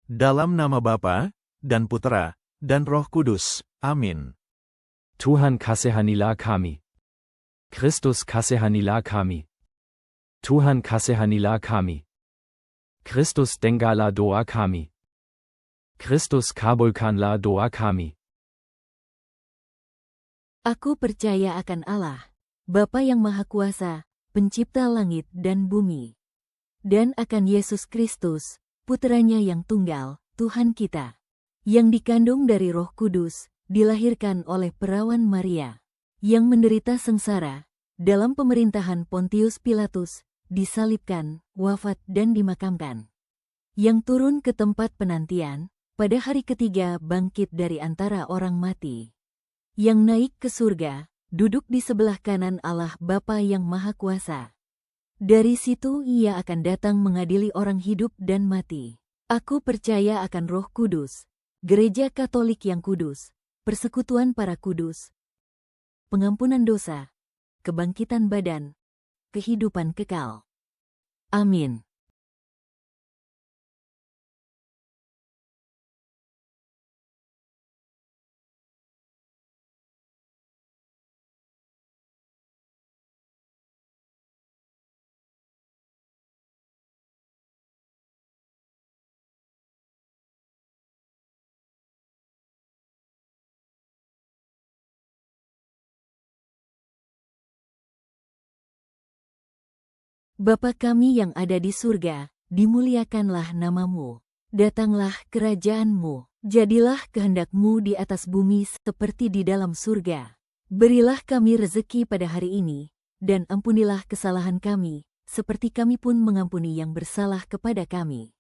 Dalam nama Bapa, dan Putera, dan Roh Kudus. Amin. Tuhan kasihanilah kami. Kristus kasihanilah kami. Tuhan kasihanilah kami. Kristus dengarlah doa kami. Kristus kabulkanlah doa kami. Aku percaya akan Allah, Bapa yang Maha Kuasa, Pencipta langit dan bumi, dan akan Yesus Kristus, Putranya yang tunggal, Tuhan kita, yang dikandung dari Roh Kudus, dilahirkan oleh perawan Maria, yang menderita sengsara, dalam pemerintahan Pontius Pilatus, disalibkan, wafat dan dimakamkan, yang turun ke tempat penantian, pada hari ketiga bangkit dari antara orang mati, yang naik ke surga, duduk di sebelah kanan Allah Bapa yang Maha Kuasa. Dari situ ia akan datang mengadili orang hidup dan mati. Aku percaya akan Roh Kudus, Gereja Katolik yang kudus, persekutuan para kudus, pengampunan dosa, kebangkitan badan, kehidupan kekal. Amin. Bapa kami yang ada di surga, dimuliakanlah namamu. Datanglah kerajaan-Mu, jadilah kehendak-Mu di atas bumi seperti di dalam surga. Berilah kami rezeki pada hari ini, dan ampunilah kesalahan kami, seperti kami pun mengampuni yang bersalah kepada kami.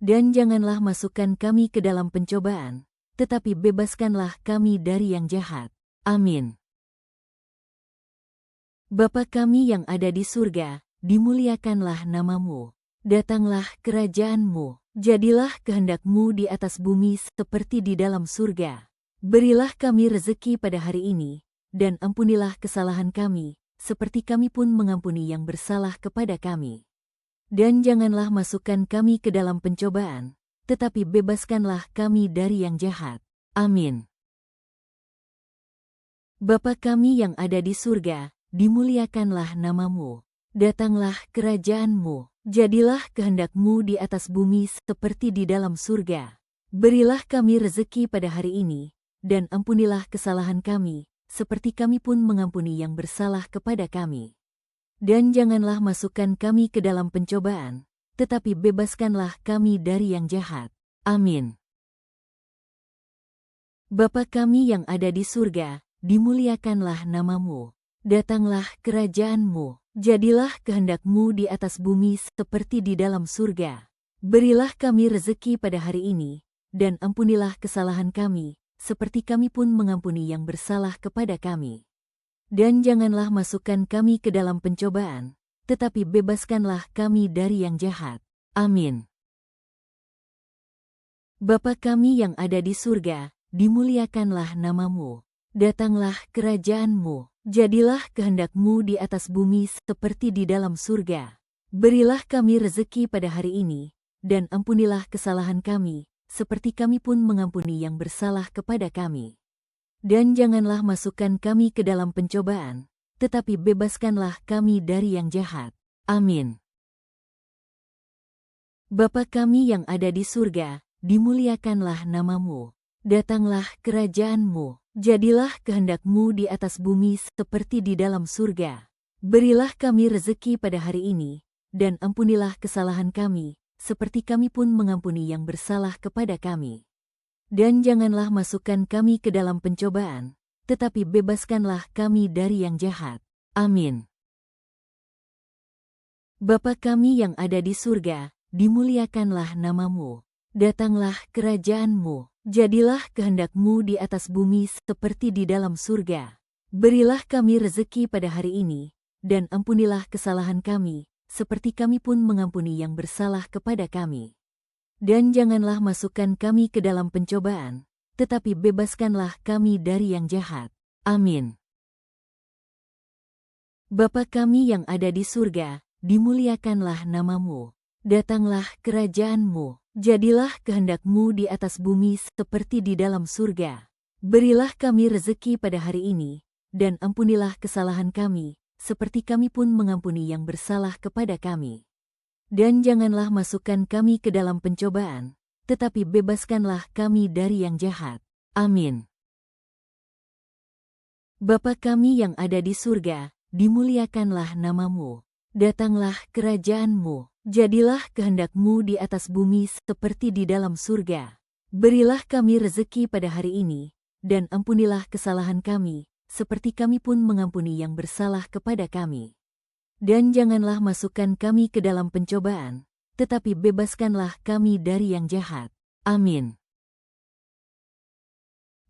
Dan janganlah masukkan kami ke dalam pencobaan, tetapi bebaskanlah kami dari yang jahat. Amin. Bapa kami yang ada di surga, dimuliakanlah namamu. Datanglah kerajaan-Mu, jadilah kehendak-Mu di atas bumi seperti di dalam surga. Berilah kami rezeki pada hari ini, dan ampunilah kesalahan kami, seperti kami pun mengampuni yang bersalah kepada kami. Dan janganlah masukkan kami ke dalam pencobaan, tetapi bebaskanlah kami dari yang jahat. Amin. Bapa kami yang ada di surga, dimuliakanlah namamu. Datanglah kerajaan-Mu, jadilah kehendak-Mu di atas bumi seperti di dalam surga. Berilah kami rezeki pada hari ini, dan ampunilah kesalahan kami, seperti kami pun mengampuni yang bersalah kepada kami. Dan janganlah masukkan kami ke dalam pencobaan, tetapi bebaskanlah kami dari yang jahat. Amin. Bapa kami yang ada di surga, dimuliakanlah namamu. Datanglah kerajaan-Mu. Jadilah kehendak-Mu di atas bumi seperti di dalam surga. Berilah kami rezeki pada hari ini, dan ampunilah kesalahan kami, seperti kami pun mengampuni yang bersalah kepada kami. Dan janganlah masukkan kami ke dalam pencobaan, tetapi bebaskanlah kami dari yang jahat. Amin. Bapa kami yang ada di surga, dimuliakanlah namamu. Datanglah kerajaan-Mu. Jadilah kehendak-Mu di atas bumi seperti di dalam surga. Berilah kami rezeki pada hari ini, dan ampunilah kesalahan kami, seperti kami pun mengampuni yang bersalah kepada kami. Dan janganlah masukkan kami ke dalam pencobaan, tetapi bebaskanlah kami dari yang jahat. Amin. Bapa kami yang ada di surga, dimuliakanlah namamu. Datanglah kerajaan-Mu. Jadilah kehendak-Mu di atas bumi seperti di dalam surga. Berilah kami rezeki pada hari ini, dan ampunilah kesalahan kami, seperti kami pun mengampuni yang bersalah kepada kami. Dan janganlah masukkan kami ke dalam pencobaan, tetapi bebaskanlah kami dari yang jahat. Amin. Bapa kami yang ada di surga, dimuliakanlah namamu. Datanglah kerajaan-Mu. Jadilah kehendak-Mu di atas bumi seperti di dalam surga. Berilah kami rezeki pada hari ini, dan ampunilah kesalahan kami, seperti kami pun mengampuni yang bersalah kepada kami. Dan janganlah masukkan kami ke dalam pencobaan, tetapi bebaskanlah kami dari yang jahat. Amin. Bapa kami yang ada di surga, dimuliakanlah namamu. Datanglah kerajaan-Mu. Jadilah kehendak-Mu di atas bumi seperti di dalam surga. Berilah kami rezeki pada hari ini, dan ampunilah kesalahan kami, seperti kami pun mengampuni yang bersalah kepada kami. Dan janganlah masukkan kami ke dalam pencobaan, tetapi bebaskanlah kami dari yang jahat. Amin. Bapa kami yang ada di surga, dimuliakanlah nama-Mu. Datanglah kerajaan-Mu. Jadilah kehendak-Mu di atas bumi seperti di dalam surga. Berilah kami rezeki pada hari ini, dan ampunilah kesalahan kami, seperti kami pun mengampuni yang bersalah kepada kami. Dan janganlah masukkan kami ke dalam pencobaan, tetapi bebaskanlah kami dari yang jahat. Amin.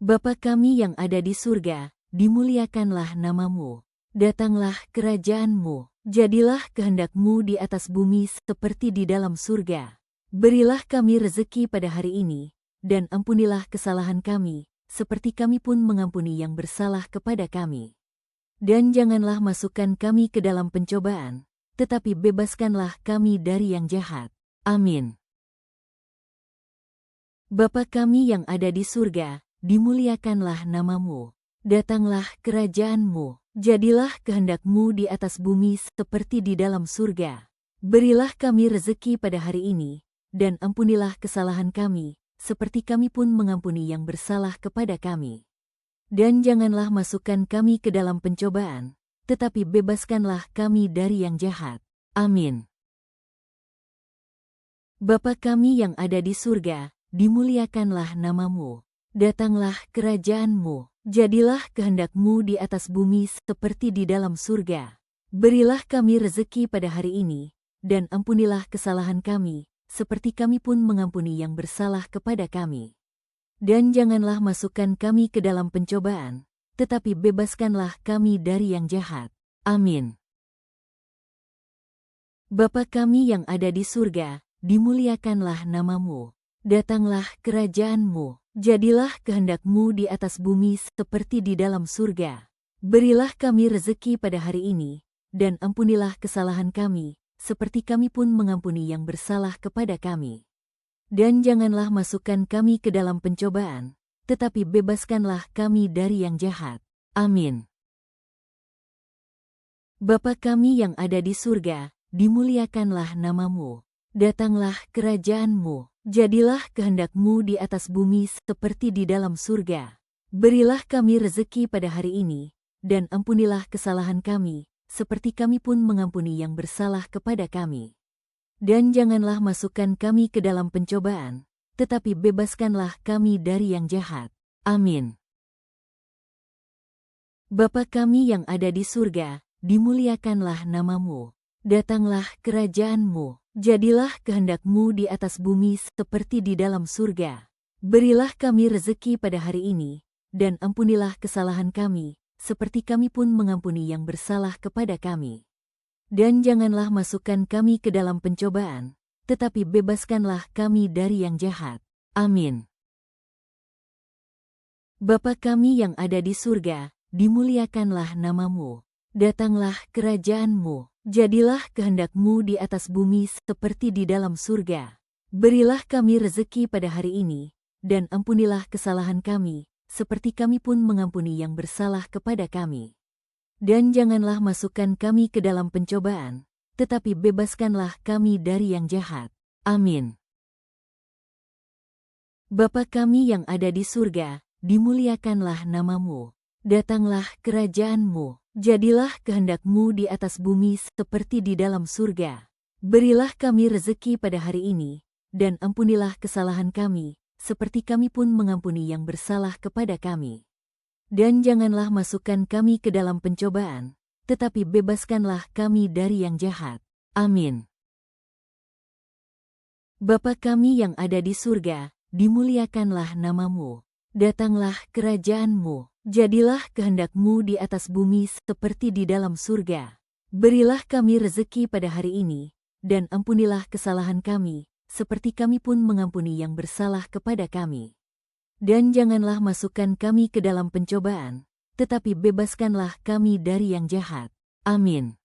Bapa kami yang ada di surga, dimuliakanlah nama-Mu. Datanglah kerajaan-Mu. Jadilah kehendak-Mu di atas bumi seperti di dalam surga. Berilah kami rezeki pada hari ini, dan ampunilah kesalahan kami, seperti kami pun mengampuni yang bersalah kepada kami. Dan janganlah masukkan kami ke dalam pencobaan, tetapi bebaskanlah kami dari yang jahat. Amin. Bapa kami yang ada di surga, dimuliakanlah nama-Mu. Datanglah kerajaan-Mu. Jadilah kehendak-Mu di atas bumi seperti di dalam surga. Berilah kami rezeki pada hari ini, dan ampunilah kesalahan kami, seperti kami pun mengampuni yang bersalah kepada kami. Dan janganlah masukkan kami ke dalam pencobaan, tetapi bebaskanlah kami dari yang jahat. Amin. Bapa kami yang ada di surga, dimuliakanlah nama-Mu. Datanglah kerajaan-Mu. Jadilah kehendak-Mu di atas bumi seperti di dalam surga. Berilah kami rezeki pada hari ini, dan ampunilah kesalahan kami, seperti kami pun mengampuni yang bersalah kepada kami. Dan janganlah masukkan kami ke dalam pencobaan, tetapi bebaskanlah kami dari yang jahat. Amin. Bapa kami yang ada di surga, dimuliakanlah nama-Mu. Datanglah kerajaan-Mu. Jadilah kehendak-Mu di atas bumi seperti di dalam surga. Berilah kami rezeki pada hari ini, dan ampunilah kesalahan kami, seperti kami pun mengampuni yang bersalah kepada kami. Dan janganlah masukkan kami ke dalam pencobaan, tetapi bebaskanlah kami dari yang jahat. Amin. Bapa kami yang ada di surga, dimuliakanlah nama-Mu. Datanglah kerajaan-Mu. Jadilah kehendak-Mu di atas bumi seperti di dalam surga. Berilah kami rezeki pada hari ini, dan ampunilah kesalahan kami, seperti kami pun mengampuni yang bersalah kepada kami. Dan janganlah masukkan kami ke dalam pencobaan, tetapi bebaskanlah kami dari yang jahat. Amin. Bapa kami yang ada di surga, dimuliakanlah nama-Mu. Datanglah kerajaan-Mu. Jadilah kehendak-Mu di atas bumi seperti di dalam surga. Berilah kami rezeki pada hari ini, dan ampunilah kesalahan kami, seperti kami pun mengampuni yang bersalah kepada kami. Dan janganlah masukkan kami ke dalam pencobaan, tetapi bebaskanlah kami dari yang jahat. Amin. Bapa kami yang ada di surga, dimuliakanlah nama-Mu. Datanglah kerajaan-Mu. Jadilah kehendak-Mu di atas bumi seperti di dalam surga. Berilah kami rezeki pada hari ini, dan ampunilah kesalahan kami, seperti kami pun mengampuni yang bersalah kepada kami. Dan janganlah masukkan kami ke dalam pencobaan, tetapi bebaskanlah kami dari yang jahat. Amin. Bapa kami yang ada di surga, dimuliakanlah nama-Mu. Datanglah kerajaan-Mu. Jadilah kehendak-Mu di atas bumi seperti di dalam surga. Berilah kami rezeki pada hari ini, dan ampunilah kesalahan kami, seperti kami pun mengampuni yang bersalah kepada kami. Dan janganlah masukkan kami ke dalam pencobaan, tetapi bebaskanlah kami dari yang jahat. Amin. Bapa kami yang ada di surga, dimuliakanlah nama-Mu. Datanglah kerajaan-Mu. Jadilah kehendak-Mu di atas bumi seperti di dalam surga. Berilah kami rezeki pada hari ini, dan ampunilah kesalahan kami, seperti kami pun mengampuni yang bersalah kepada kami. Dan janganlah masukkan kami ke dalam pencobaan, tetapi bebaskanlah kami dari yang jahat. Amin.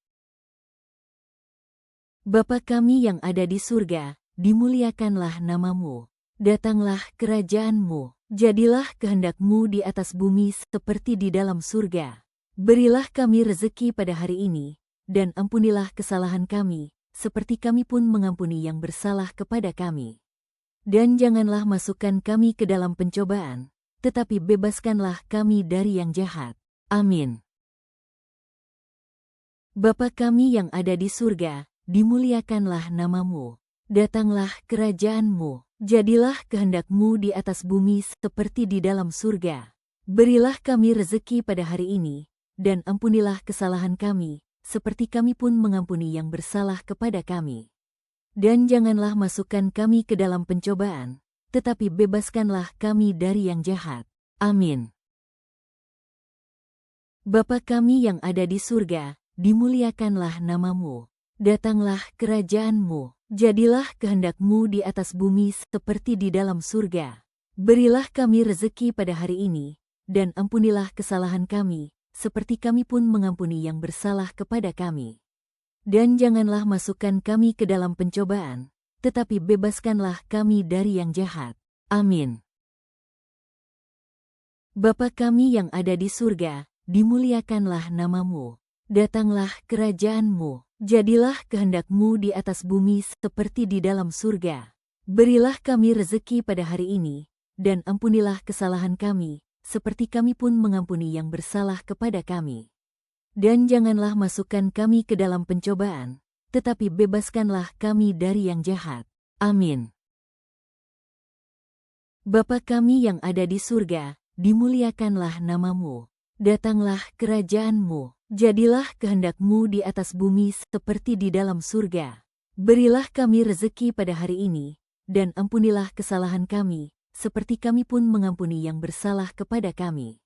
Bapa kami yang ada di surga, dimuliakanlah namamu. Datanglah kerajaan-Mu, jadilah kehendak-Mu di atas bumi seperti di dalam surga. Berilah kami rezeki pada hari ini, dan ampunilah kesalahan kami, seperti kami pun mengampuni yang bersalah kepada kami. Dan janganlah masukkan kami ke dalam pencobaan, tetapi bebaskanlah kami dari yang jahat. Amin. Bapa kami yang ada di surga, dimuliakanlah namamu. Datanglah kerajaan-Mu, jadilah kehendak-Mu di atas bumi seperti di dalam surga. Berilah kami rezeki pada hari ini, dan ampunilah kesalahan kami, seperti kami pun mengampuni yang bersalah kepada kami. Dan janganlah masukkan kami ke dalam pencobaan, tetapi bebaskanlah kami dari yang jahat. Amin. Bapa kami yang ada di surga, dimuliakanlah namamu. Datanglah kerajaan-Mu, jadilah kehendak-Mu di atas bumi seperti di dalam surga. Berilah kami rezeki pada hari ini, dan ampunilah kesalahan kami, seperti kami pun mengampuni yang bersalah kepada kami. Dan janganlah masukkan kami ke dalam pencobaan, tetapi bebaskanlah kami dari yang jahat. Amin. Bapa kami yang ada di surga, dimuliakanlah namamu. Datanglah kerajaan-Mu, jadilah kehendak-Mu di atas bumi seperti di dalam surga. Berilah kami rezeki pada hari ini, dan ampunilah kesalahan kami, seperti kami pun mengampuni yang bersalah kepada kami. Dan janganlah masukkan kami ke dalam pencobaan, tetapi bebaskanlah kami dari yang jahat. Amin. Bapa kami yang ada di surga, dimuliakanlah namamu. Datanglah kerajaan-Mu, jadilah kehendak-Mu di atas bumi seperti di dalam surga. Berilah kami rezeki pada hari ini, dan ampunilah kesalahan kami, seperti kami pun mengampuni yang bersalah kepada kami.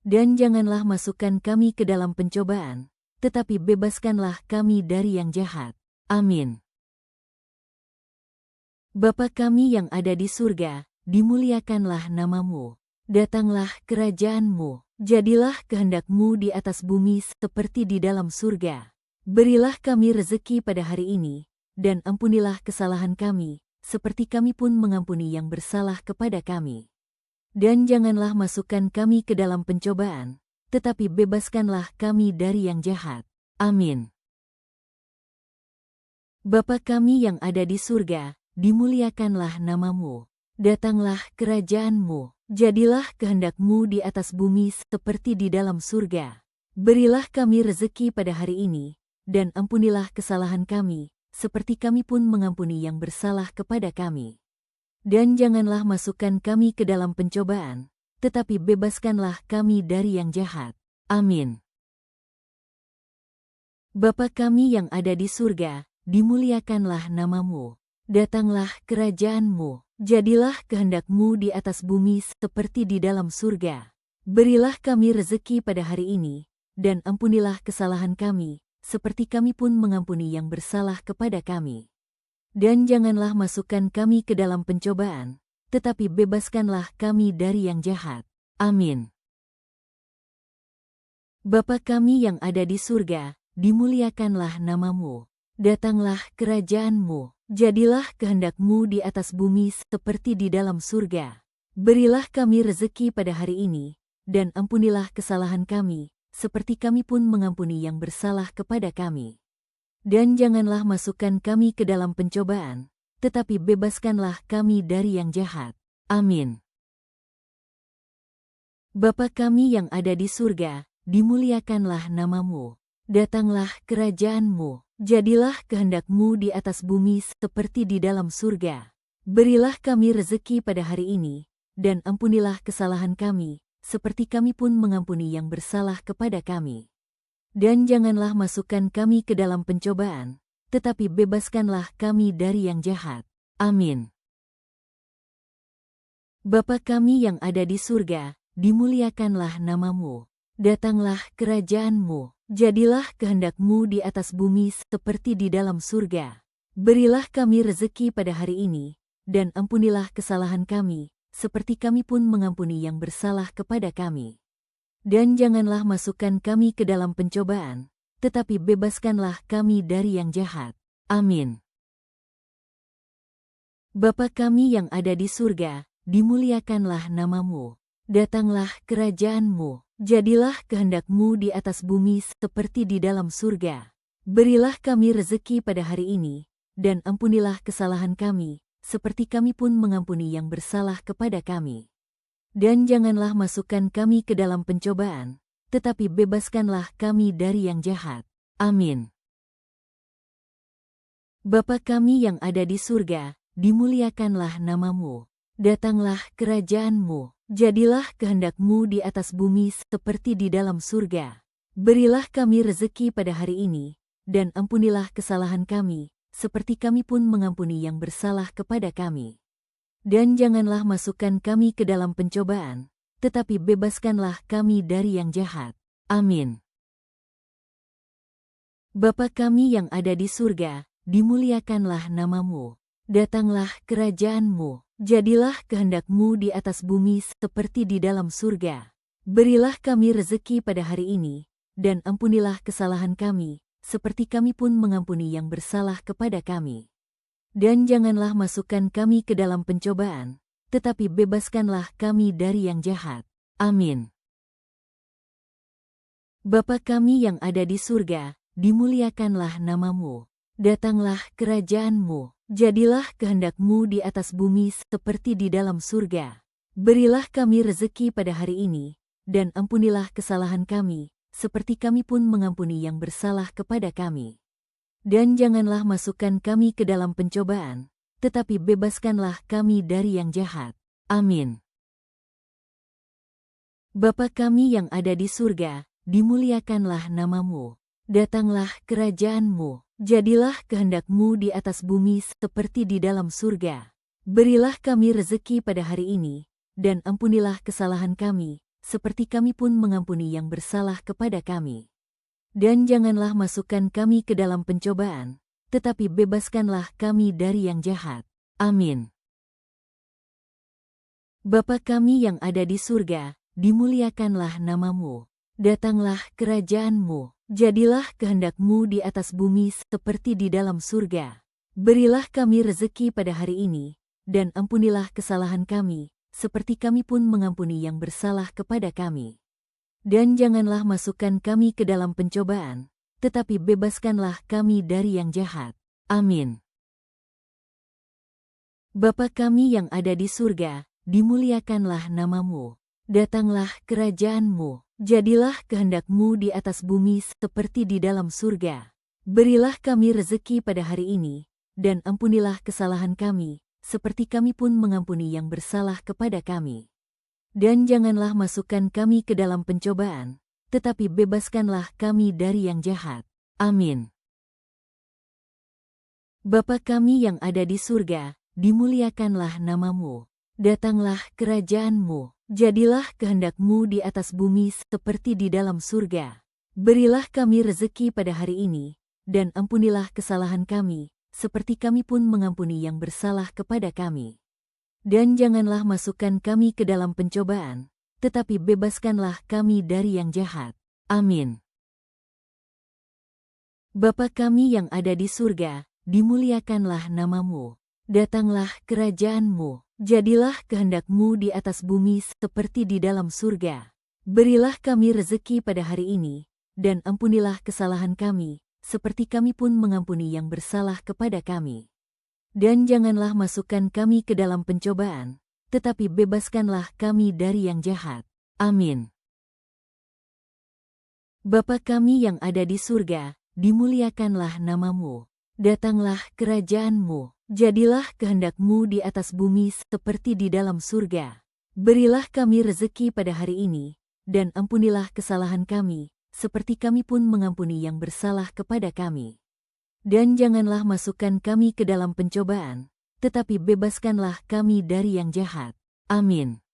Dan janganlah masukkan kami ke dalam pencobaan, tetapi bebaskanlah kami dari yang jahat. Amin. Bapa kami yang ada di surga, dimuliakanlah namamu. Datanglah kerajaan-Mu, jadilah kehendak-Mu di atas bumi seperti di dalam surga. Berilah kami rezeki pada hari ini, dan ampunilah kesalahan kami, seperti kami pun mengampuni yang bersalah kepada kami. Dan janganlah masukkan kami ke dalam pencobaan, tetapi bebaskanlah kami dari yang jahat. Amin. Bapa kami yang ada di surga, dimuliakanlah namamu. Datanglah kerajaan-Mu, jadilah kehendak-Mu di atas bumi seperti di dalam surga. Berilah kami rezeki pada hari ini, dan ampunilah kesalahan kami, seperti kami pun mengampuni yang bersalah kepada kami. Dan janganlah masukkan kami ke dalam pencobaan, tetapi bebaskanlah kami dari yang jahat. Amin. Bapa kami yang ada di surga, dimuliakanlah namamu. Datanglah kerajaan-Mu, jadilah kehendak-Mu di atas bumi seperti di dalam surga. Berilah kami rezeki pada hari ini, dan ampunilah kesalahan kami, seperti kami pun mengampuni yang bersalah kepada kami. Dan janganlah masukkan kami ke dalam pencobaan, tetapi bebaskanlah kami dari yang jahat. Amin. Bapa kami yang ada di surga, dimuliakanlah namamu. Datanglah kerajaan-Mu, jadilah kehendak-Mu di atas bumi seperti di dalam surga. Berilah kami rezeki pada hari ini, dan ampunilah kesalahan kami, seperti kami pun mengampuni yang bersalah kepada kami. Dan janganlah masukkan kami ke dalam pencobaan, tetapi bebaskanlah kami dari yang jahat. Amin. Bapa kami yang ada di surga, dimuliakanlah namamu. Datanglah kerajaan-Mu, jadilah kehendak-Mu di atas bumi seperti di dalam surga. Berilah kami rezeki pada hari ini, dan ampunilah kesalahan kami, seperti kami pun mengampuni yang bersalah kepada kami. Dan janganlah masukkan kami ke dalam pencobaan, tetapi bebaskanlah kami dari yang jahat. Amin. Bapa kami yang ada di surga, dimuliakanlah namamu. Datanglah kerajaan-Mu, jadilah kehendak-Mu di atas bumi seperti di dalam surga. Berilah kami rezeki pada hari ini, dan ampunilah kesalahan kami, seperti kami pun mengampuni yang bersalah kepada kami. Dan janganlah masukkan kami ke dalam pencobaan, tetapi bebaskanlah kami dari yang jahat. Amin. Bapa kami yang ada di surga, dimuliakanlah namamu. Datanglah kerajaan-Mu, jadilah kehendak-Mu di atas bumi seperti di dalam surga. Berilah kami rezeki pada hari ini, dan ampunilah kesalahan kami, seperti kami pun mengampuni yang bersalah kepada kami. Dan janganlah masukkan kami ke dalam pencobaan, tetapi bebaskanlah kami dari yang jahat. Amin. Bapa kami yang ada di surga, dimuliakanlah namamu. Datanglah kerajaan-Mu, jadilah kehendak-Mu di atas bumi seperti di dalam surga. Berilah kami rezeki pada hari ini, dan ampunilah kesalahan kami, seperti kami pun mengampuni yang bersalah kepada kami. Dan janganlah masukkan kami ke dalam pencobaan, tetapi bebaskanlah kami dari yang jahat. Amin. Bapa kami yang ada di surga, dimuliakanlah namamu. Datanglah kerajaan-Mu, jadilah kehendak-Mu di atas bumi seperti di dalam surga. Berilah kami rezeki pada hari ini, dan ampunilah kesalahan kami, seperti kami pun mengampuni yang bersalah kepada kami. Dan janganlah masukkan kami ke dalam pencobaan, tetapi bebaskanlah kami dari yang jahat. Amin. Bapa kami yang ada di surga, dimuliakanlah namamu. Datanglah kerajaan-Mu, jadilah kehendak-Mu di atas bumi seperti di dalam surga. Berilah kami rezeki pada hari ini, dan ampunilah kesalahan kami, seperti kami pun mengampuni yang bersalah kepada kami. Dan janganlah masukkan kami ke dalam pencobaan, tetapi bebaskanlah kami dari yang jahat. Amin. Bapa kami yang ada di surga, dimuliakanlah namamu. Datanglah kerajaan-Mu, jadilah kehendak-Mu di atas bumi seperti di dalam surga. Berilah kami rezeki pada hari ini, dan ampunilah kesalahan kami, seperti kami pun mengampuni yang bersalah kepada kami. Dan janganlah masukkan kami ke dalam pencobaan, tetapi bebaskanlah kami dari yang jahat. Amin. Bapa kami yang ada di surga, dimuliakanlah namamu. Datanglah kerajaan-Mu, jadilah kehendak-Mu di atas bumi seperti di dalam surga. Berilah kami rezeki pada hari ini, dan ampunilah kesalahan kami, seperti kami pun mengampuni yang bersalah kepada kami. Dan janganlah masukkan kami ke dalam pencobaan, tetapi bebaskanlah kami dari yang jahat. Amin. Bapa kami yang ada di surga, dimuliakanlah namamu. Datanglah kerajaan-Mu, jadilah kehendak-Mu di atas bumi seperti di dalam surga. Berilah kami rezeki pada hari ini, dan ampunilah kesalahan kami, seperti kami pun mengampuni yang bersalah kepada kami. Dan janganlah masukkan kami ke dalam pencobaan, tetapi bebaskanlah kami dari yang jahat. Amin. Bapa kami yang ada di surga, dimuliakanlah namamu. Datanglah kerajaan-Mu, jadilah kehendak-Mu di atas bumi seperti di dalam surga. Berilah kami rezeki pada hari ini, dan ampunilah kesalahan kami, seperti kami pun mengampuni yang bersalah kepada kami. Dan janganlah masukkan kami ke dalam pencobaan, tetapi bebaskanlah kami dari yang jahat. Amin. Bapa kami yang ada di surga, dimuliakanlah namamu. Datanglah kerajaan-Mu, jadilah kehendak-Mu di atas bumi seperti di dalam surga. Berilah kami rezeki pada hari ini, dan ampunilah kesalahan kami, seperti kami pun mengampuni yang bersalah kepada kami. Dan janganlah masukkan kami ke dalam pencobaan, tetapi bebaskanlah kami dari yang jahat. Amin. Bapa kami yang ada di surga, dimuliakanlah namamu. Datanglah kerajaan-Mu, jadilah kehendak-Mu di atas bumi seperti di dalam surga. Berilah kami rezeki pada hari ini, dan ampunilah kesalahan kami, seperti kami pun mengampuni yang bersalah kepada kami. Dan janganlah masukkan kami ke dalam pencobaan, tetapi bebaskanlah kami dari yang jahat. Amin.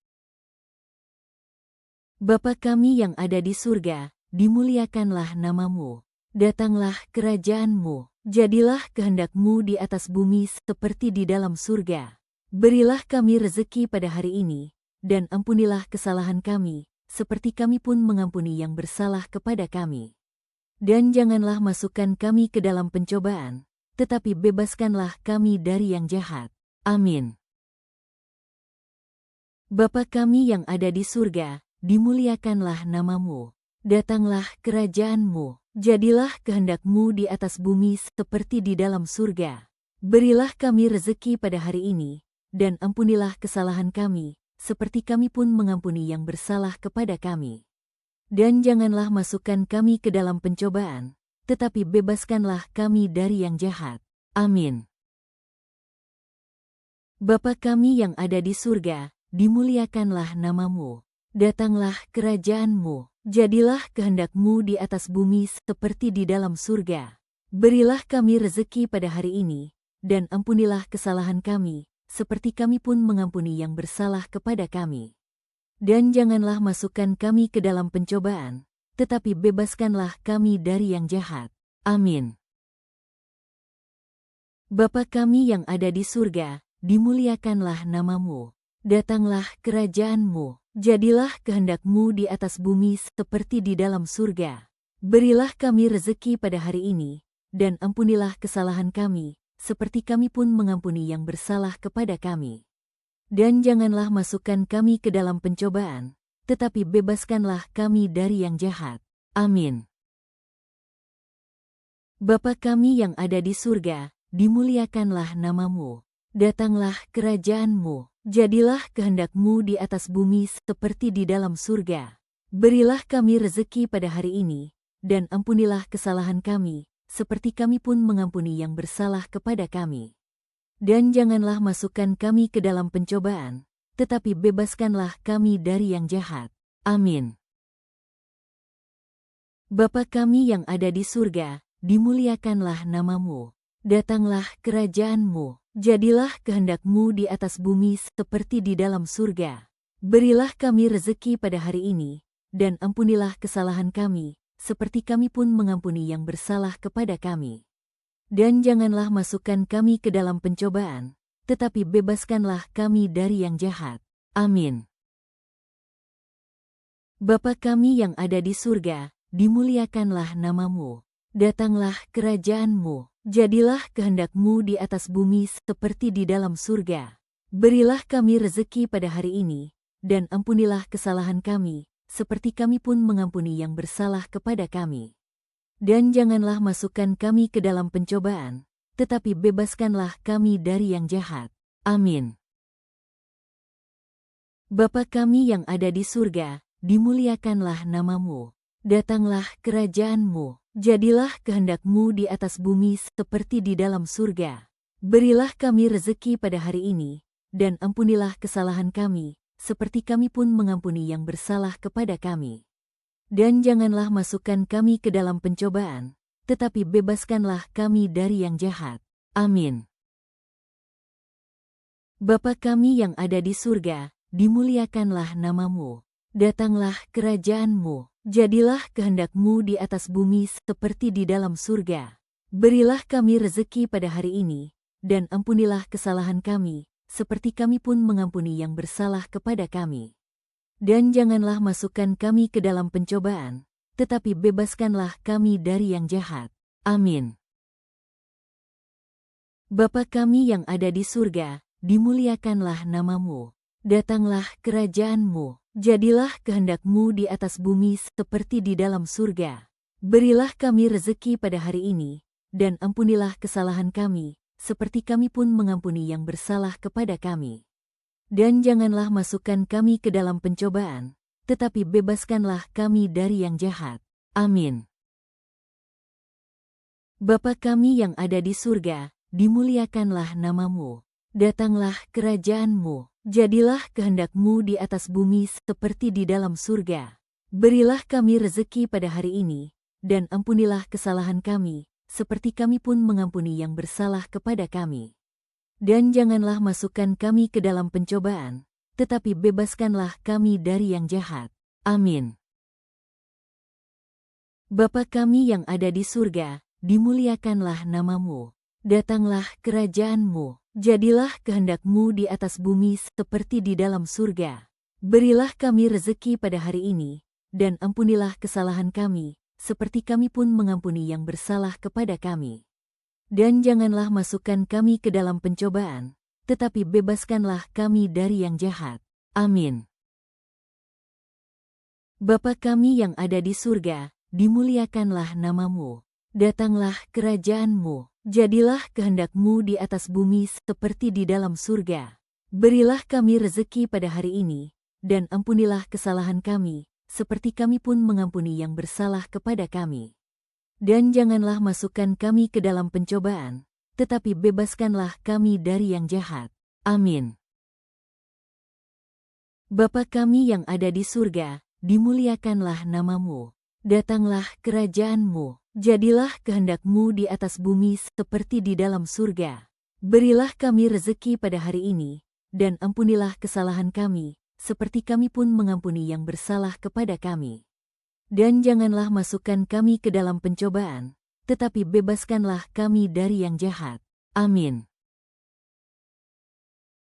Bapa kami yang ada di surga, dimuliakanlah namamu. Datanglah kerajaan-Mu, jadilah kehendak-Mu di atas bumi seperti di dalam surga. Berilah kami rezeki pada hari ini, dan ampunilah kesalahan kami, seperti kami pun mengampuni yang bersalah kepada kami. Dan janganlah masukkan kami ke dalam pencobaan, tetapi bebaskanlah kami dari yang jahat. Amin. Bapa kami yang ada di surga, dimuliakanlah namamu. Datanglah kerajaan-Mu, jadilah kehendak-Mu di atas bumi seperti di dalam surga. Berilah kami rezeki pada hari ini, dan ampunilah kesalahan kami, seperti kami pun mengampuni yang bersalah kepada kami. Dan janganlah masukkan kami ke dalam pencobaan, tetapi bebaskanlah kami dari yang jahat. Amin. Bapa kami yang ada di surga, dimuliakanlah namamu. Datanglah kerajaan-Mu, jadilah kehendak-Mu di atas bumi seperti di dalam surga. Berilah kami rezeki pada hari ini, dan ampunilah kesalahan kami, seperti kami pun mengampuni yang bersalah kepada kami. Dan janganlah masukkan kami ke dalam pencobaan, tetapi bebaskanlah kami dari yang jahat. Amin. Bapa kami yang ada di surga, dimuliakanlah namamu. Datanglah kerajaan-Mu, jadilah kehendak-Mu di atas bumi seperti di dalam surga. Berilah kami rezeki pada hari ini, dan ampunilah kesalahan kami, seperti kami pun mengampuni yang bersalah kepada kami. Dan janganlah masukkan kami ke dalam pencobaan, tetapi bebaskanlah kami dari yang jahat. Amin. Bapa kami yang ada di surga, dimuliakanlah namamu. Datanglah kerajaan-Mu, jadilah kehendak-Mu di atas bumi seperti di dalam surga. Berilah kami rezeki pada hari ini, dan ampunilah kesalahan kami, seperti kami pun mengampuni yang bersalah kepada kami. Dan janganlah masukkan kami ke dalam pencobaan, tetapi bebaskanlah kami dari yang jahat. Amin. Bapa kami yang ada di surga, dimuliakanlah namamu. Datanglah kerajaan-Mu, jadilah kehendak-Mu di atas bumi seperti di dalam surga. Berilah kami rezeki pada hari ini, dan ampunilah kesalahan kami, seperti kami pun mengampuni yang bersalah kepada kami. Dan janganlah masukkan kami ke dalam pencobaan, tetapi bebaskanlah kami dari yang jahat. Amin. Bapa kami yang ada di surga, dimuliakanlah namamu. Datanglah kerajaan-Mu, jadilah kehendak-Mu di atas bumi seperti di dalam surga. Berilah kami rezeki pada hari ini, dan ampunilah kesalahan kami, seperti kami pun mengampuni yang bersalah kepada kami. Dan janganlah masukkan kami ke dalam pencobaan, tetapi bebaskanlah kami dari yang jahat. Amin. Bapa kami yang ada di surga, dimuliakanlah namamu. Datanglah kerajaan-Mu, jadilah kehendak-Mu di atas bumi seperti di dalam surga. Berilah kami rezeki pada hari ini, dan ampunilah kesalahan kami, seperti kami pun mengampuni yang bersalah kepada kami. Dan janganlah masukkan kami ke dalam pencobaan, tetapi bebaskanlah kami dari yang jahat. Amin. Bapa kami yang ada di surga, dimuliakanlah namamu. Datanglah kerajaan-Mu, jadilah kehendak-Mu di atas bumi seperti di dalam surga. Berilah kami rezeki pada hari ini, dan ampunilah kesalahan kami, seperti kami pun mengampuni yang bersalah kepada kami. Dan janganlah masukkan kami ke dalam pencobaan, tetapi bebaskanlah kami dari yang jahat. Amin. Bapa kami yang ada di surga, dimuliakanlah namamu. Datanglah kerajaan-Mu, jadilah kehendak-Mu di atas bumi seperti di dalam surga. Berilah kami rezeki pada hari ini, dan ampunilah kesalahan kami, seperti kami pun mengampuni yang bersalah kepada kami. Dan janganlah masukkan kami ke dalam pencobaan, tetapi bebaskanlah kami dari yang jahat. Amin. Bapa kami yang ada di surga, dimuliakanlah namamu. Datanglah kerajaan-Mu, jadilah kehendak-Mu di atas bumi seperti di dalam surga. Berilah kami rezeki pada hari ini, dan ampunilah kesalahan kami, seperti kami pun mengampuni yang bersalah kepada kami. Dan janganlah masukkan kami ke dalam pencobaan, tetapi bebaskanlah kami dari yang jahat. Amin. Bapa kami yang ada di surga, dimuliakanlah namamu. Datanglah kerajaan-Mu, jadilah kehendak-Mu di atas bumi seperti di dalam surga. Berilah kami rezeki pada hari ini, dan ampunilah kesalahan kami, seperti kami pun mengampuni yang bersalah kepada kami. Dan janganlah masukkan kami ke dalam pencobaan, tetapi bebaskanlah kami dari yang jahat. Amin. Bapa kami yang ada di surga, dimuliakanlah nama-Mu. Datanglah kerajaan-Mu, jadilah kehendak-Mu di atas bumi seperti di dalam surga. Berilah kami rezeki pada hari ini, dan ampunilah kesalahan kami, seperti kami pun mengampuni yang bersalah kepada kami. Dan janganlah masukkan kami ke dalam pencobaan, tetapi bebaskanlah kami dari yang jahat. Amin. Bapa kami yang ada di surga, dimuliakanlah nama-Mu. Datanglah kerajaan-Mu, jadilah kehendak-Mu di atas bumi seperti di dalam surga. Berilah kami rezeki pada hari ini, dan ampunilah kesalahan kami, seperti kami pun mengampuni yang bersalah kepada kami. Dan janganlah masukkan kami ke dalam pencobaan, tetapi bebaskanlah kami dari yang jahat. Amin.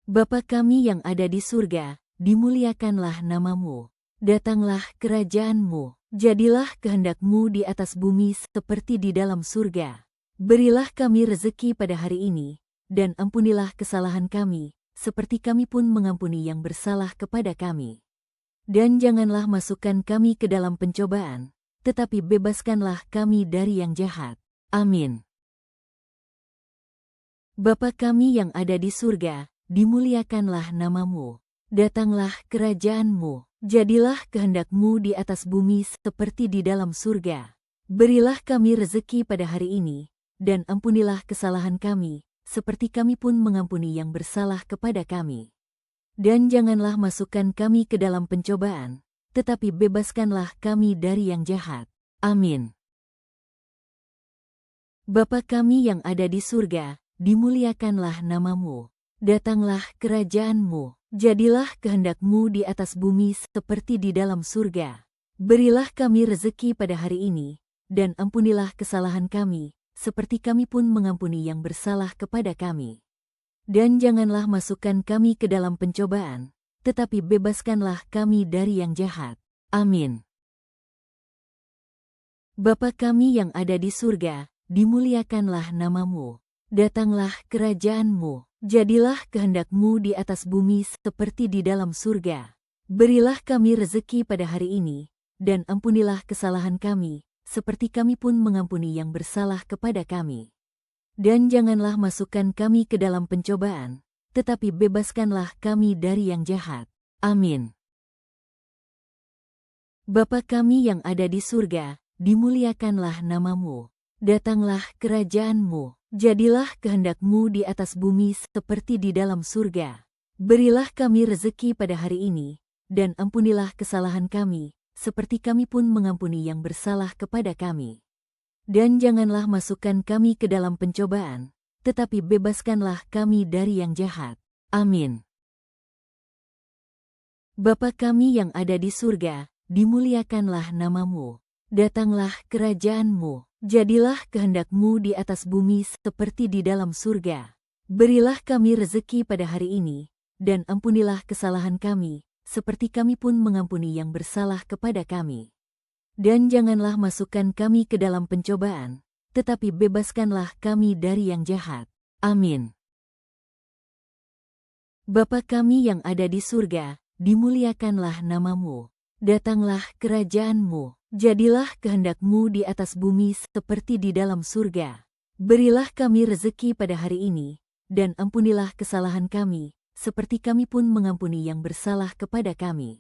Bapa kami yang ada di surga, dimuliakanlah nama-Mu. Datanglah kerajaan-Mu, jadilah kehendak-Mu di atas bumi seperti di dalam surga. Berilah kami rezeki pada hari ini, dan ampunilah kesalahan kami, seperti kami pun mengampuni yang bersalah kepada kami. Dan janganlah masukkan kami ke dalam pencobaan, tetapi bebaskanlah kami dari yang jahat. Amin. Bapa kami yang ada di surga, dimuliakanlah nama-Mu. Datanglah kerajaan-Mu, jadilah kehendak-Mu di atas bumi seperti di dalam surga. Berilah kami rezeki pada hari ini, dan ampunilah kesalahan kami, seperti kami pun mengampuni yang bersalah kepada kami. Dan janganlah masukkan kami ke dalam pencobaan, tetapi bebaskanlah kami dari yang jahat. Amin. Bapa kami yang ada di surga, dimuliakanlah nama-Mu. Datanglah kerajaan-Mu, jadilah kehendak-Mu di atas bumi seperti di dalam surga. Berilah kami rezeki pada hari ini, dan ampunilah kesalahan kami, seperti kami pun mengampuni yang bersalah kepada kami. Dan janganlah masukkan kami ke dalam pencobaan, tetapi bebaskanlah kami dari yang jahat. Amin. Bapa kami yang ada di surga, dimuliakanlah nama-Mu. Datanglah kerajaan-Mu, jadilah kehendak-Mu di atas bumi seperti di dalam surga. Berilah kami rezeki pada hari ini, dan ampunilah kesalahan kami, seperti kami pun mengampuni yang bersalah kepada kami. Dan janganlah masukkan kami ke dalam pencobaan, tetapi bebaskanlah kami dari yang jahat. Amin. Bapa kami yang ada di surga, dimuliakanlah nama-Mu. Datanglah kerajaan-Mu, jadilah kehendak-Mu di atas bumi seperti di dalam surga. Berilah kami rezeki pada hari ini, dan ampunilah kesalahan kami, seperti kami pun mengampuni yang bersalah kepada kami. Dan janganlah masukkan kami ke dalam pencobaan, tetapi bebaskanlah kami dari yang jahat. Amin. Bapa kami yang ada di surga, dimuliakanlah nama-Mu. Datanglah kerajaan-Mu, jadilah kehendak-Mu di atas bumi seperti di dalam surga. Berilah kami rezeki pada hari ini, dan ampunilah kesalahan kami, seperti kami pun mengampuni yang bersalah kepada kami. Dan janganlah masukkan kami ke dalam pencobaan, tetapi bebaskanlah kami dari yang jahat. Amin. Bapa kami yang ada di surga, dimuliakanlah nama-Mu. Datanglah kerajaan-Mu, jadilah kehendak-Mu di atas bumi seperti di dalam surga. Berilah kami rezeki pada hari ini, dan ampunilah kesalahan kami, seperti kami pun mengampuni yang bersalah kepada kami.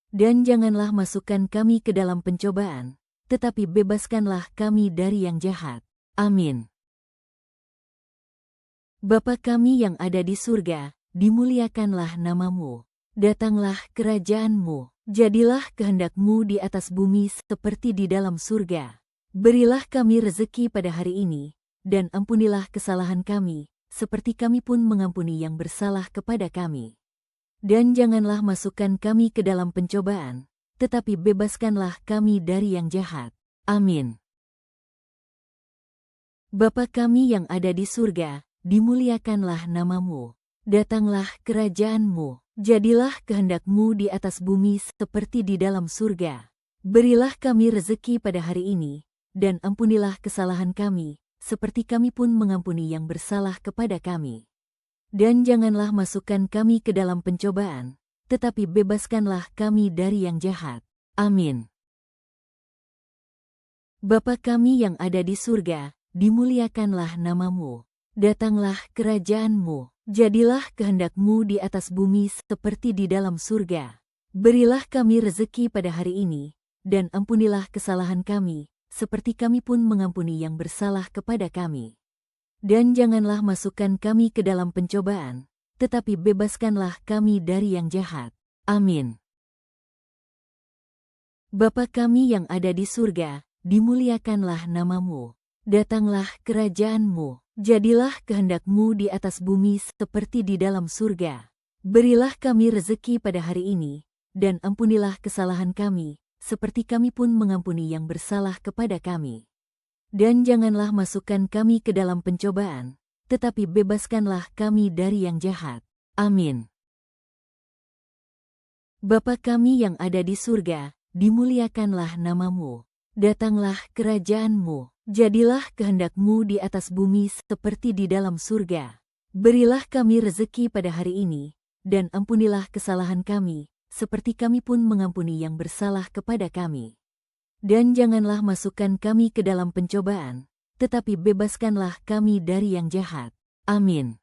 Dan janganlah masukkan kami ke dalam pencobaan, tetapi bebaskanlah kami dari yang jahat. Amin. Bapa kami yang ada di surga, dimuliakanlah nama-Mu. Datanglah kerajaan-Mu, jadilah kehendak-Mu di atas bumi seperti di dalam surga. Berilah kami rezeki pada hari ini, dan ampunilah kesalahan kami, seperti kami pun mengampuni yang bersalah kepada kami. Dan janganlah masukkan kami ke dalam pencobaan, tetapi bebaskanlah kami dari yang jahat. Amin. Bapa kami yang ada di surga, dimuliakanlah nama-Mu. Datanglah kerajaan-Mu, jadilah kehendak-Mu di atas bumi seperti di dalam surga. Berilah kami rezeki pada hari ini, dan ampunilah kesalahan kami, seperti kami pun mengampuni yang bersalah kepada kami. Dan janganlah masukkan kami ke dalam pencobaan, tetapi bebaskanlah kami dari yang jahat. Amin. Bapa kami yang ada di surga, dimuliakanlah nama-Mu. Datanglah kerajaan-Mu, jadilah kehendak-Mu di atas bumi seperti di dalam surga. Berilah kami rezeki pada hari ini, dan ampunilah kesalahan kami, seperti kami pun mengampuni yang bersalah kepada kami. Dan janganlah masukkan kami ke dalam pencobaan, tetapi bebaskanlah kami dari yang jahat. Amin. Bapa kami yang ada di surga, dimuliakanlah nama-Mu. Datanglah kerajaan-Mu, jadilah kehendak-Mu di atas bumi seperti di dalam surga. Berilah kami rezeki pada hari ini, dan ampunilah kesalahan kami, seperti kami pun mengampuni yang bersalah kepada kami. Dan janganlah masukkan kami ke dalam pencobaan, tetapi bebaskanlah kami dari yang jahat. Amin. Bapa kami yang ada di surga, dimuliakanlah nama-Mu. Datanglah kerajaan-Mu, jadilah kehendak-Mu di atas bumi seperti di dalam surga. Berilah kami rezeki pada hari ini, dan ampunilah kesalahan kami, seperti kami pun mengampuni yang bersalah kepada kami. Dan janganlah masukkan kami ke dalam pencobaan, tetapi bebaskanlah kami dari yang jahat. Amin.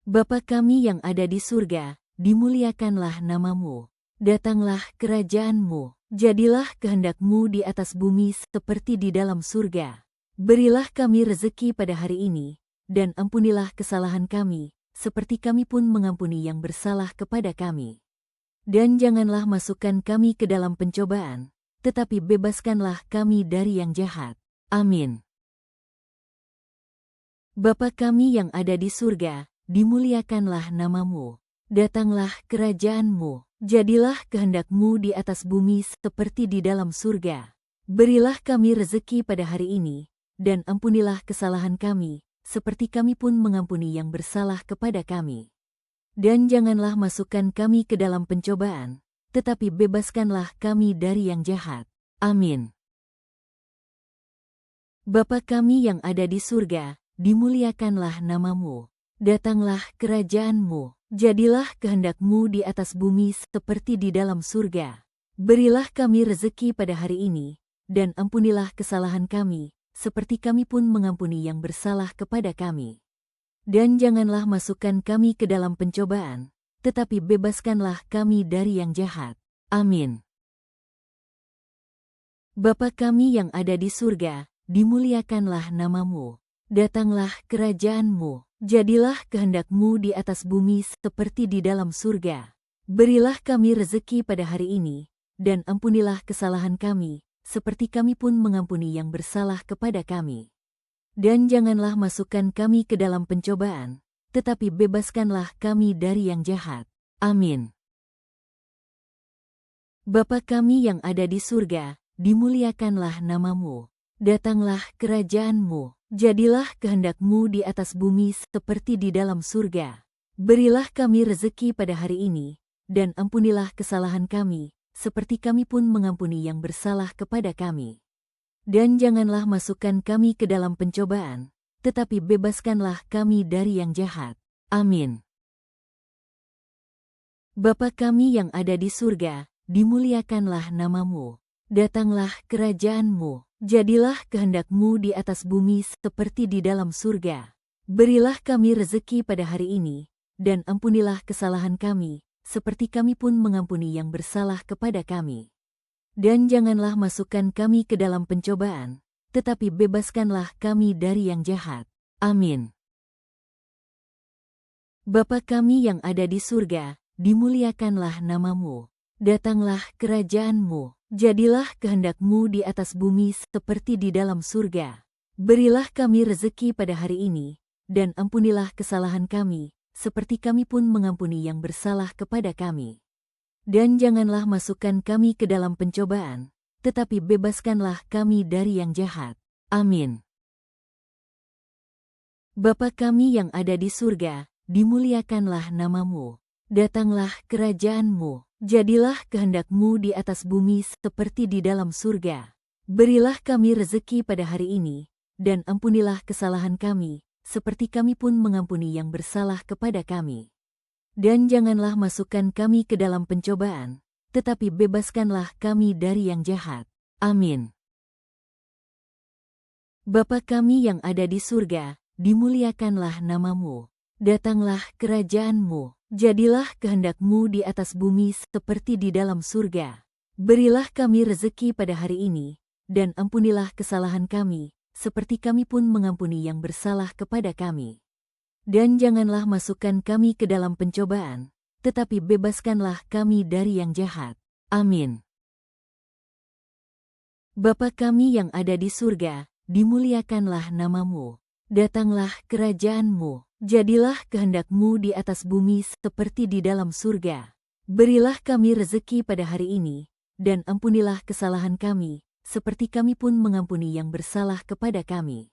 Bapa kami yang ada di surga, dimuliakanlah nama-Mu. Datanglah kerajaan-Mu, jadilah kehendak-Mu di atas bumi seperti di dalam surga. Berilah kami rezeki pada hari ini, dan ampunilah kesalahan kami, seperti kami pun mengampuni yang bersalah kepada kami. Dan janganlah masukkan kami ke dalam pencobaan, tetapi bebaskanlah kami dari yang jahat. Amin. Bapa kami yang ada di surga, dimuliakanlah nama-Mu. Datanglah kerajaan-Mu, jadilah kehendak-Mu di atas bumi seperti di dalam surga. Berilah kami rezeki pada hari ini, dan ampunilah kesalahan kami, seperti kami pun mengampuni yang bersalah kepada kami. Dan janganlah masukkan kami ke dalam pencobaan, tetapi bebaskanlah kami dari yang jahat. Amin. Bapa kami yang ada di surga, dimuliakanlah nama-Mu. Datanglah kerajaan-Mu, jadilah kehendak-Mu di atas bumi seperti di dalam surga. Berilah kami rezeki pada hari ini, dan ampunilah kesalahan kami, seperti kami pun mengampuni yang bersalah kepada kami. Dan janganlah masukkan kami ke dalam pencobaan, tetapi bebaskanlah kami dari yang jahat. Amin. Bapa kami yang ada di surga, dimuliakanlah nama-Mu. Datanglah kerajaan-Mu, jadilah kehendak-Mu di atas bumi seperti di dalam surga. Berilah kami rezeki pada hari ini, dan ampunilah kesalahan kami, seperti kami pun mengampuni yang bersalah kepada kami. Dan janganlah masukkan kami ke dalam pencobaan, tetapi bebaskanlah kami dari yang jahat. Amin. Bapa kami yang ada di surga, dimuliakanlah nama-Mu. Datanglah kerajaan-Mu, jadilah kehendak-Mu di atas bumi seperti di dalam surga. Berilah kami rezeki pada hari ini, dan ampunilah kesalahan kami, seperti kami pun mengampuni yang bersalah kepada kami. Dan janganlah masukkan kami ke dalam pencobaan, tetapi bebaskanlah kami dari yang jahat. Amin. Bapa kami yang ada di surga, dimuliakanlah nama-Mu. Datanglah kerajaan-Mu, jadilah kehendak-Mu di atas bumi seperti di dalam surga. Berilah kami rezeki pada hari ini, dan ampunilah kesalahan kami, seperti kami pun mengampuni yang bersalah kepada kami. Dan janganlah masukkan kami ke dalam pencobaan, tetapi bebaskanlah kami dari yang jahat. Amin. Bapa kami yang ada di surga, dimuliakanlah nama-Mu. Datanglah kerajaan-Mu, jadilah kehendak-Mu di atas bumi seperti di dalam surga. Berilah kami rezeki pada hari ini, dan ampunilah kesalahan kami, seperti kami pun mengampuni yang bersalah kepada kami. Dan janganlah masukkan kami ke dalam pencobaan, tetapi bebaskanlah kami dari yang jahat. Amin. Bapa kami yang ada di surga, dimuliakanlah nama-Mu. Datanglah kerajaan-Mu, jadilah kehendak-Mu di atas bumi seperti di dalam surga. Berilah kami rezeki pada hari ini, dan ampunilah kesalahan kami, seperti kami pun mengampuni yang bersalah kepada kami. Dan janganlah masukkan kami ke dalam pencobaan, tetapi bebaskanlah kami dari yang jahat. Amin. Bapa kami yang ada di surga, dimuliakanlah namamu. Datanglah kerajaan-Mu, jadilah kehendak-Mu di atas bumi seperti di dalam surga. Berilah kami rezeki pada hari ini, dan ampunilah kesalahan kami, seperti kami pun mengampuni yang bersalah kepada kami. Dan janganlah masukkan kami ke dalam pencobaan, tetapi bebaskanlah kami dari yang jahat. Amin. Bapa kami yang ada di surga, dimuliakanlah namamu. Datanglah kerajaan-Mu, jadilah kehendak-Mu di atas bumi seperti di dalam surga. Berilah kami rezeki pada hari ini, dan ampunilah kesalahan kami, seperti kami pun mengampuni yang bersalah kepada kami.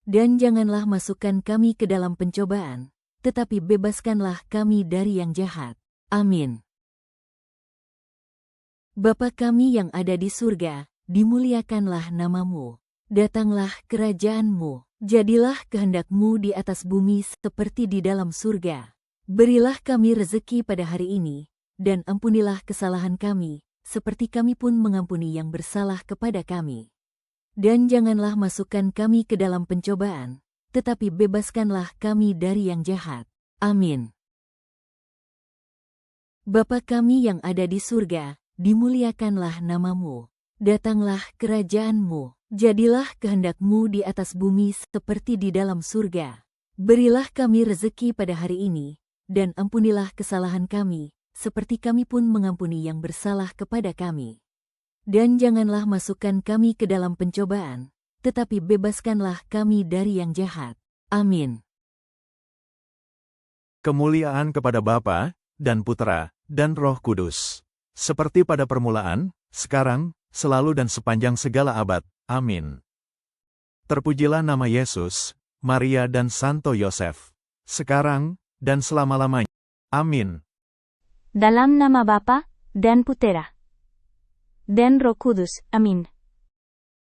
Dan janganlah masukkan kami ke dalam pencobaan, tetapi bebaskanlah kami dari yang jahat. Amin. Bapa kami yang ada di surga, dimuliakanlah namamu. Datanglah kerajaan-Mu, jadilah kehendak-Mu di atas bumi seperti di dalam surga. Berilah kami rezeki pada hari ini, dan ampunilah kesalahan kami, seperti kami pun mengampuni yang bersalah kepada kami. Dan janganlah masukkan kami ke dalam pencobaan, tetapi bebaskanlah kami dari yang jahat. Amin. Bapa kami yang ada di surga, dimuliakanlah namamu. Datanglah kerajaan-Mu, jadilah kehendak-Mu di atas bumi seperti di dalam surga. Berilah kami rezeki pada hari ini, dan ampunilah kesalahan kami, seperti kami pun mengampuni yang bersalah kepada kami. Dan janganlah masukkan kami ke dalam pencobaan, tetapi bebaskanlah kami dari yang jahat. Amin. Kemuliaan kepada Bapa, dan Putera, dan Roh Kudus. Seperti pada permulaan, sekarang, selalu dan sepanjang segala abad. Amin. Terpujilah nama Yesus, Maria dan Santo Yosef, sekarang, dan selama-lamanya. Amin. Dalam nama Bapa, dan Putera, dan Roh Kudus. Amin.